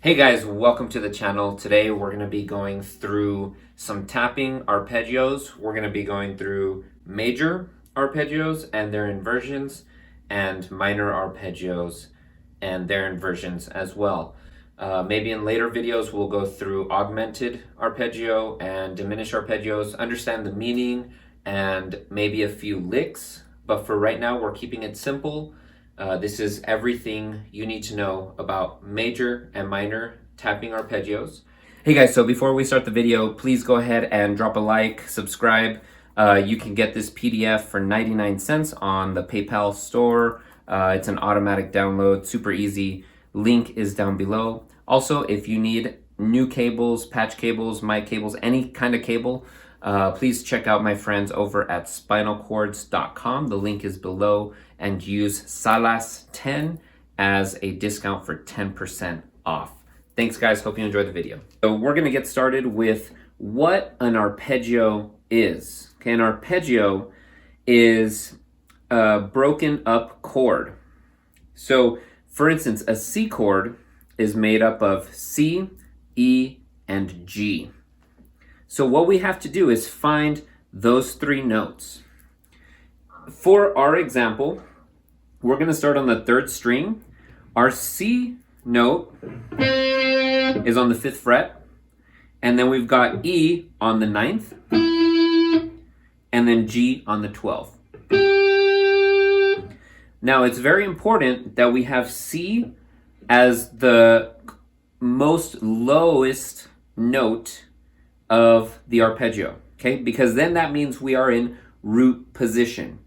Hey guys, welcome to the channel. Today we're going to be going through some tapping arpeggios. We're going to be going through major arpeggios and their inversions and minor arpeggios and their inversions as well. Maybe in later videos we'll go through augmented arpeggio and diminished arpeggios, understand the meaning and maybe a few licks. But for right now we're keeping it simple. This is everything you need to know about major and minor tapping arpeggios. Hey guys, so before we start the video, please go ahead and drop a like, subscribe. You can get this PDF for 99 cents on the PayPal store. It's an automatic download, super easy. Link is down below. Also, if you need new cables, patch cables, mic cables, any kind of cable, please check out my friends over at spinalcords.com. The link is below, and use Salas 10 as a discount for 10% off. Thanks guys, hope you enjoyed the video. So we're gonna get started with what an arpeggio is. Okay, an arpeggio is a broken up chord. So for instance, a C chord is made up of C, E, and G. So what we have to do is find those three notes. For our example, we're going to start on the third string. Our C note is on the 5th fret, and then we've got E on the 9th, and then G on the 12th. Now it's very important that we have C as the most lowest note of the arpeggio, okay? Because then that means we are in root position.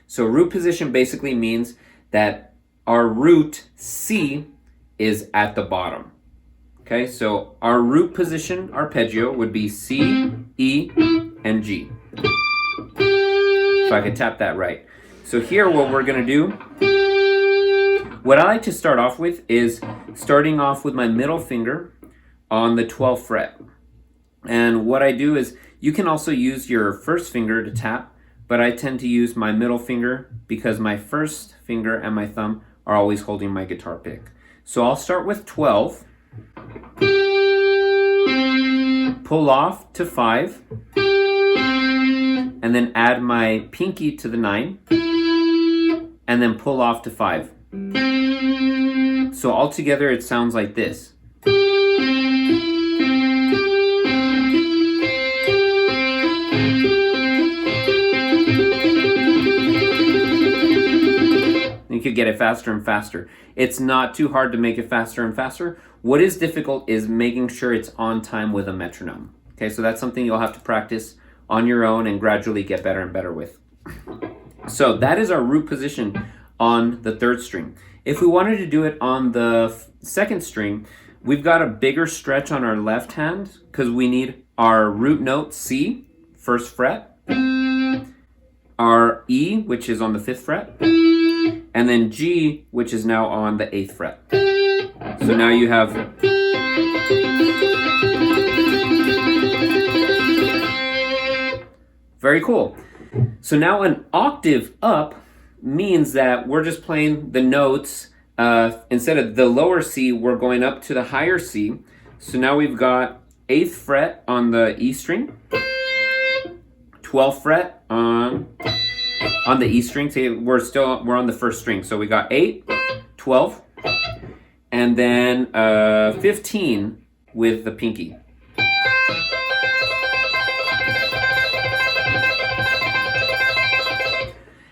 So root position basically means that our root C is at the bottom, okay? So our root position arpeggio would be C, E, and G. If I could tap that right. So here what we're gonna do, what I like to start off with is starting off with my middle finger on the 12th fret. And what I do is, you can also use your first finger to tap, but I tend to use my middle finger because my first finger and my thumb are always holding my guitar pick. So I'll start with 12, pull off to 5, and then add my pinky to the 9, and then pull off to 5. So altogether it sounds like this. You could get it faster and faster. It's not too hard to make it faster and faster. What is difficult is making sure it's on time with a metronome. Okay, so that's something you'll have to practice on your own and gradually get better and better with. So that is our root position on the 3rd string. If we wanted to do it on the 2nd string, we've got a bigger stretch on our left hand because we need our root note C, 1st fret, our E, which is on the 5th fret, and then G, which is now on the 8th fret. So now you have very cool. So now an octave up means that we're just playing the notes. Instead of the lower C, we're going up to the higher C. So now we've got 8th fret on the E string, 12th fret on the E string. So we're on the 1st string. So we got 8, 12, and then 15 with the pinky.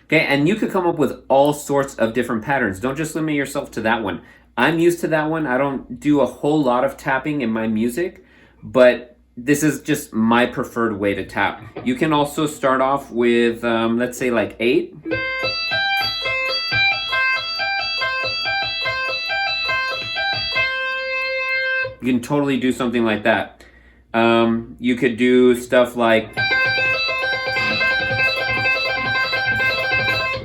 Okay, and you could come up with all sorts of different patterns. Don't just limit yourself to that one. I'm used to that one. I don't do a whole lot of tapping in my music, but this is just my preferred way to tap. You can also start off with, let's say like 8. You can totally do something like that. You could do stuff like,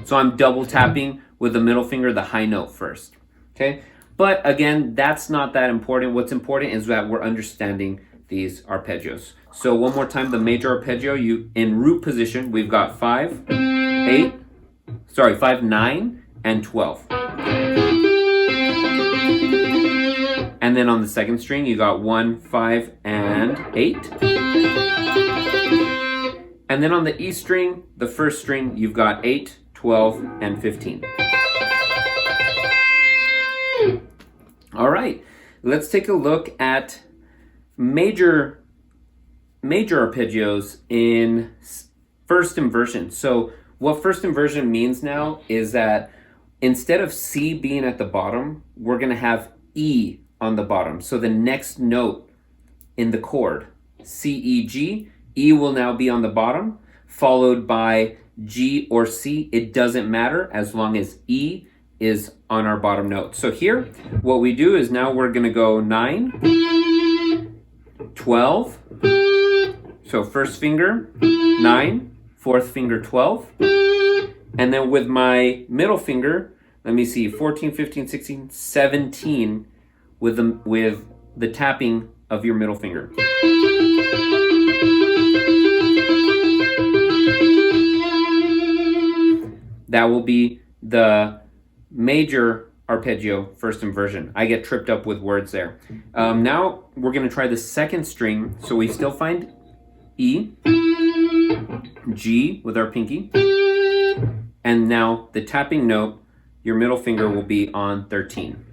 so I'm double tapping with the middle finger, the high note first, okay? But again, that's not that important. What's important is that we're understanding these arpeggios. So one more time, the major arpeggio, in root position, we've got 5, 9, and 12. And then on the second string, you got 1, 5, and 8. And then on the E string, the first string, you've got 8, 12, and 15. All right, let's take a look at major arpeggios in first inversion. So what first inversion means now is that instead of C being at the bottom, we're going to have E on the bottom. So the next note in the chord, C, E, G, E will now be on the bottom, followed by G or C. It doesn't matter as long as E is on our bottom note. So here, what we do is now we're going to go 9, 12, so first finger, 9, fourth finger, 12, and then with my middle finger, let me see, 14, 15, 16, 17, with the tapping of your middle finger. That will be the major arpeggio first inversion. I get tripped up with words there. Now we're going to try the second string. So we still find E, G with our pinky, and now the tapping note, your middle finger will be on 13.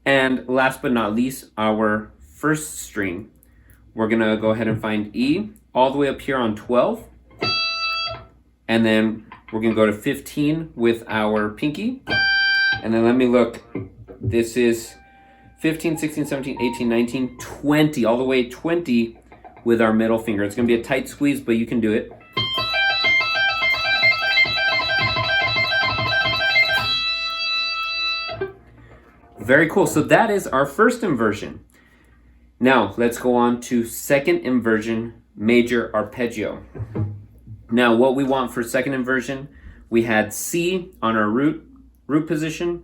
And last but not least, our first string. We're going to go ahead and find E all the way up here on 12. And then we're going to go to 15 with our pinky. And then let me look. This is 15, 16, 17, 18, 19, 20. All the way 20 with our middle finger. It's going to be a tight squeeze, but you can do it. Very cool. So that is our first inversion. Now let's go on to second inversion, major arpeggio. Now what we want for second inversion, we had C on our root position.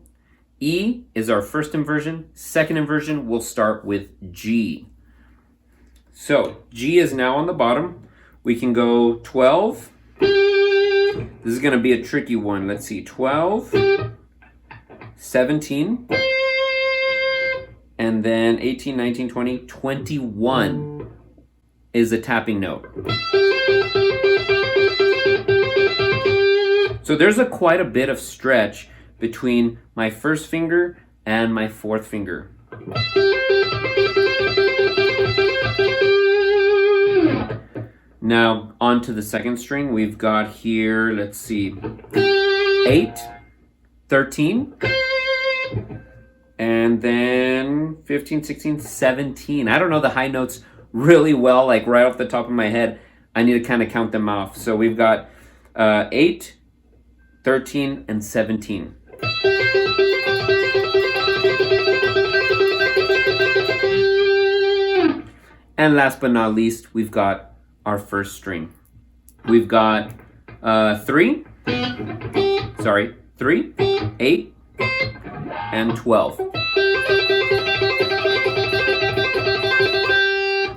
E is our first inversion. Second inversion, we'll start with G. So G is now on the bottom. We can go 12. This is going to be a tricky one. Let's see, 12, 17, and then 18, 19, 20, 21 is a tapping note. So there's quite a bit of stretch between my first finger and my fourth finger. Now on to the second string. We've got here, let's see, 8, 13, and then 15, 16, 17. I don't know the high notes really well, like right off the top of my head. I need to kind of count them off. So we've got 8, 13, and 17. And last but not least, we've got our first string. We've got 3, 8, and 12.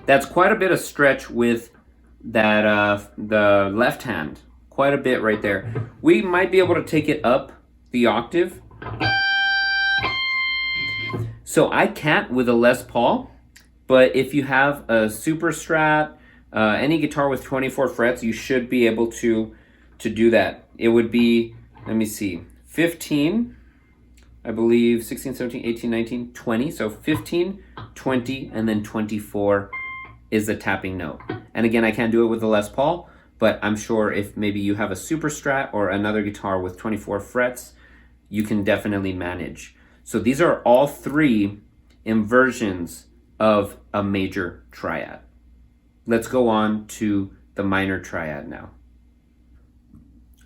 That's quite a bit of stretch with that the left hand. Quite a bit right there. We might be able to take it up the octave. So I can't with a Les Paul, but if you have a Super Strat, any guitar with 24 frets, you should be able to do that. It would be, let me see, 15, I believe 16, 17, 18, 19, 20. So 15, 20, and then 24 is the tapping note. And again, I can't do it with the Les Paul, but I'm sure if maybe you have a Super Strat or another guitar with 24 frets, you can definitely manage. So these are all three inversions of a major triad. Let's go on to the minor triad now.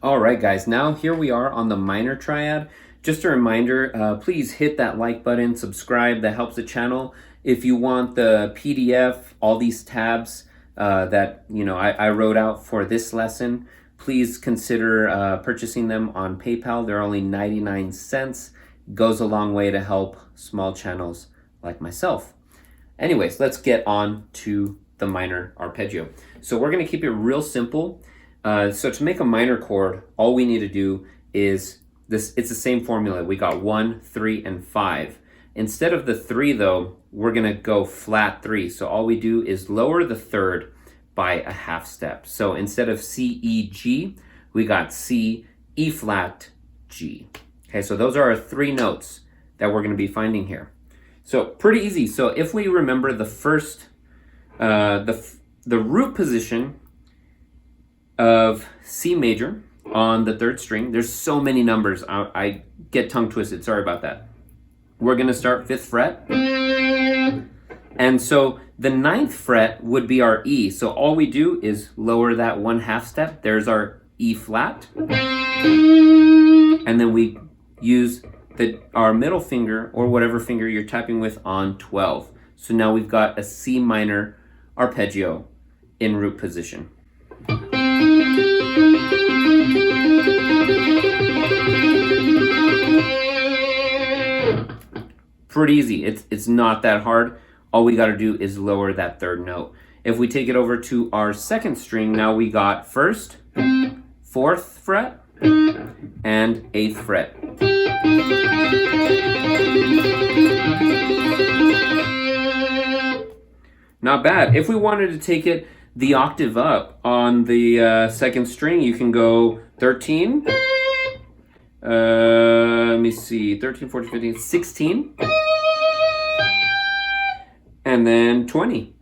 All right, guys, now here we are on the minor triad. Just a reminder, please hit that like button, subscribe, that helps the channel. If you want the PDF, all these tabs that I wrote out for this lesson, please consider purchasing them on PayPal. They're only 99 cents. Goes a long way to help small channels like myself. Anyways, let's get on to the minor arpeggio. So we're going to keep it real simple. So to make a minor chord, all we need to do is it's the same formula. We got 1, 3, and 5. Instead of the 3 though, we're gonna go flat 3. So all we do is lower the third by a half step. So instead of C, E, G, we got C, E flat, G. Okay, so those are our 3 notes that we're gonna be finding here. So pretty easy. So if we remember the first, the root position of C major on the 3rd string, there's so many numbers, I get tongue twisted, sorry about that. We're gonna start 5th fret. And so the 9th fret would be our E. So all we do is lower that 1/2 step. There's our E flat. And then we use our middle finger or whatever finger you're tapping with on 12. So now we've got a C minor arpeggio in root position. Pretty easy. It's not that hard. All we got to do is lower that 3rd note. If we take it over to our 2nd string, now we got 1st, 4th fret, and 8th fret. Not bad. If we wanted to take it the octave up on the 2nd string, you can go 13. Let me see, 13, 14, 15, 16. And then 20.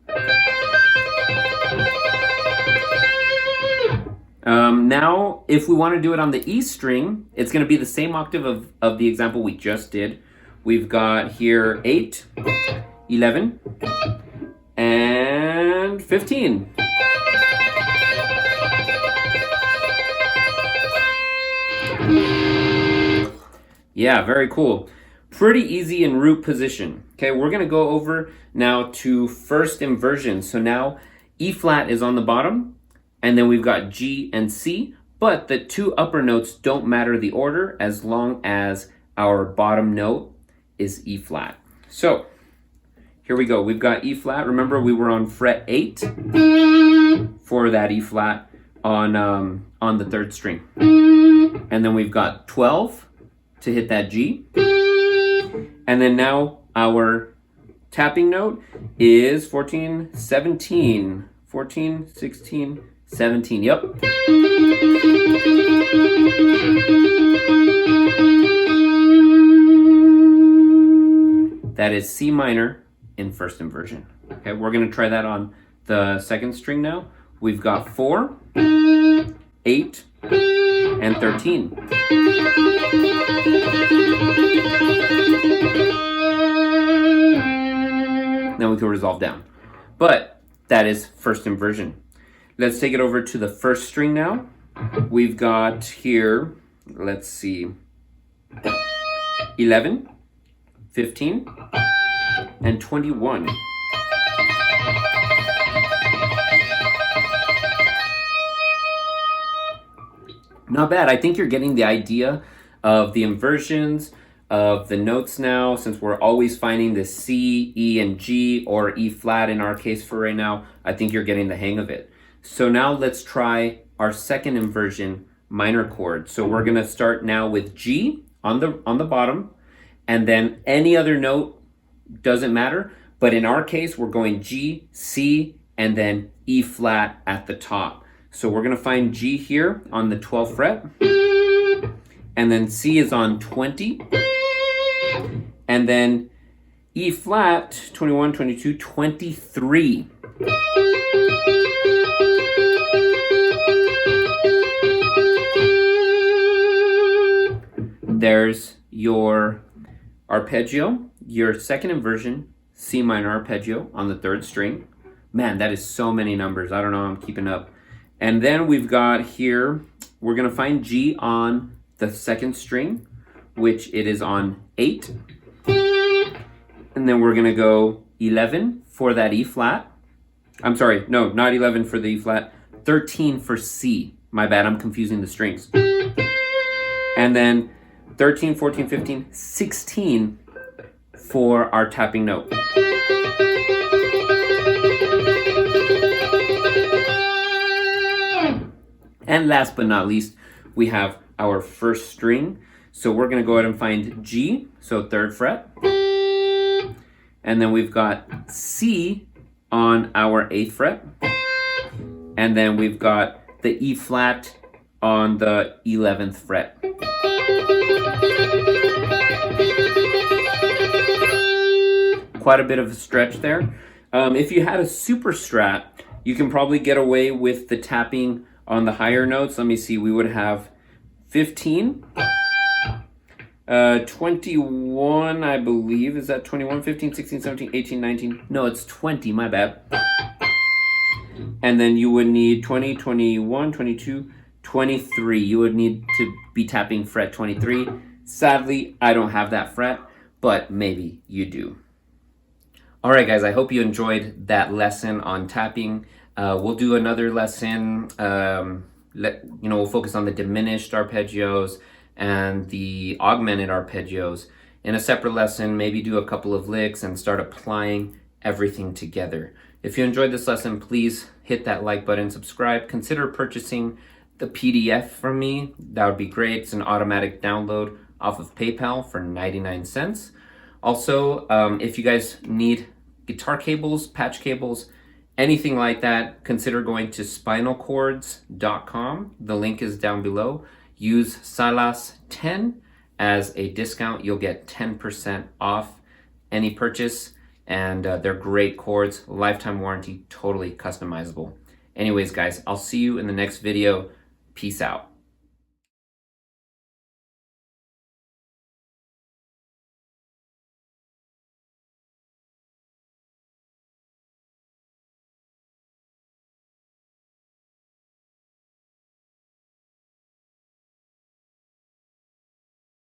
Now, if we want to do it on the E string, it's going to be the same octave of the example we just did. We've got here 8, 11, and 15. Yeah, very cool. Pretty easy in root position. Okay, we're gonna go over now to first inversion. So now E flat is on the bottom, and then we've got G and C, but the 2 upper notes don't matter the order as long as our bottom note is E flat. So here we go. We've got E flat. Remember, we were on fret 8 for that E flat on the 3rd string. And then we've got 12 to hit that G. And then now our tapping note is 14, 17. 14, 16, 17. Yep. That is C minor in first inversion. Okay, we're going to try that on the 2nd string now. We've got 4, 8, and 13. Now we can resolve down. But that is first inversion. Let's take it over to the 1st string now. We've got here, let's see, 11, 15, and 21. Not bad. I think you're getting the idea of the inversions of the notes now, since we're always finding the C, E, and G, or E flat in our case for right now. I think you're getting the hang of it. So now let's try our 2nd inversion minor chord. So we're gonna start now with G on the bottom, and then any other note doesn't matter. But in our case, we're going G, C, and then E flat at the top. So we're gonna find G here on the 12th fret, and then C is on 20, and then E flat, 21, 22, 23. There's your arpeggio, your 2nd inversion, C minor arpeggio on the 3rd string. Man, that is so many numbers. I don't know, I'm keeping up. And then we've got here, we're gonna find G on the 2nd string, which it is on 8. And then we're gonna go 11 for that E flat. I'm sorry, no, not 11 for the E flat, 13 for C. My bad, I'm confusing the strings. And then 13, 14, 15, 16 for our tapping note. And last but not least, we have our 1st string. So we're going to go ahead and find G, so 3rd fret. And then we've got C on our 8th fret. And then we've got the E flat on the 11th fret. Quite a bit of a stretch there. If you had a super strat, you can probably get away with the tapping on the higher notes. Let me see, we would have 15, 21, I believe. Is that 21, 15, 16, 17, 18, 19? No, it's 20, my bad. And then you would need 20, 21, 22, 23. You would need to be tapping fret 23. Sadly, I don't have that fret, but maybe you do. All right, guys, I hope you enjoyed that lesson on tapping. We'll do another lesson. We'll focus on the diminished arpeggios and the augmented arpeggios in a separate lesson. Maybe do a couple of licks and start applying everything together. If you enjoyed this lesson, please hit that like button, subscribe, consider purchasing the PDF from me. That would be great. It's an automatic download off of PayPal for 99 cents. Also, if you guys need guitar cables, patch cables, anything like that, consider going to spinalcords.com. The link is down below. Use Salas 10 as a discount. You'll get 10% off any purchase. And they're great cords, lifetime warranty, totally customizable. Anyways, guys, I'll see you in the next video. Peace out.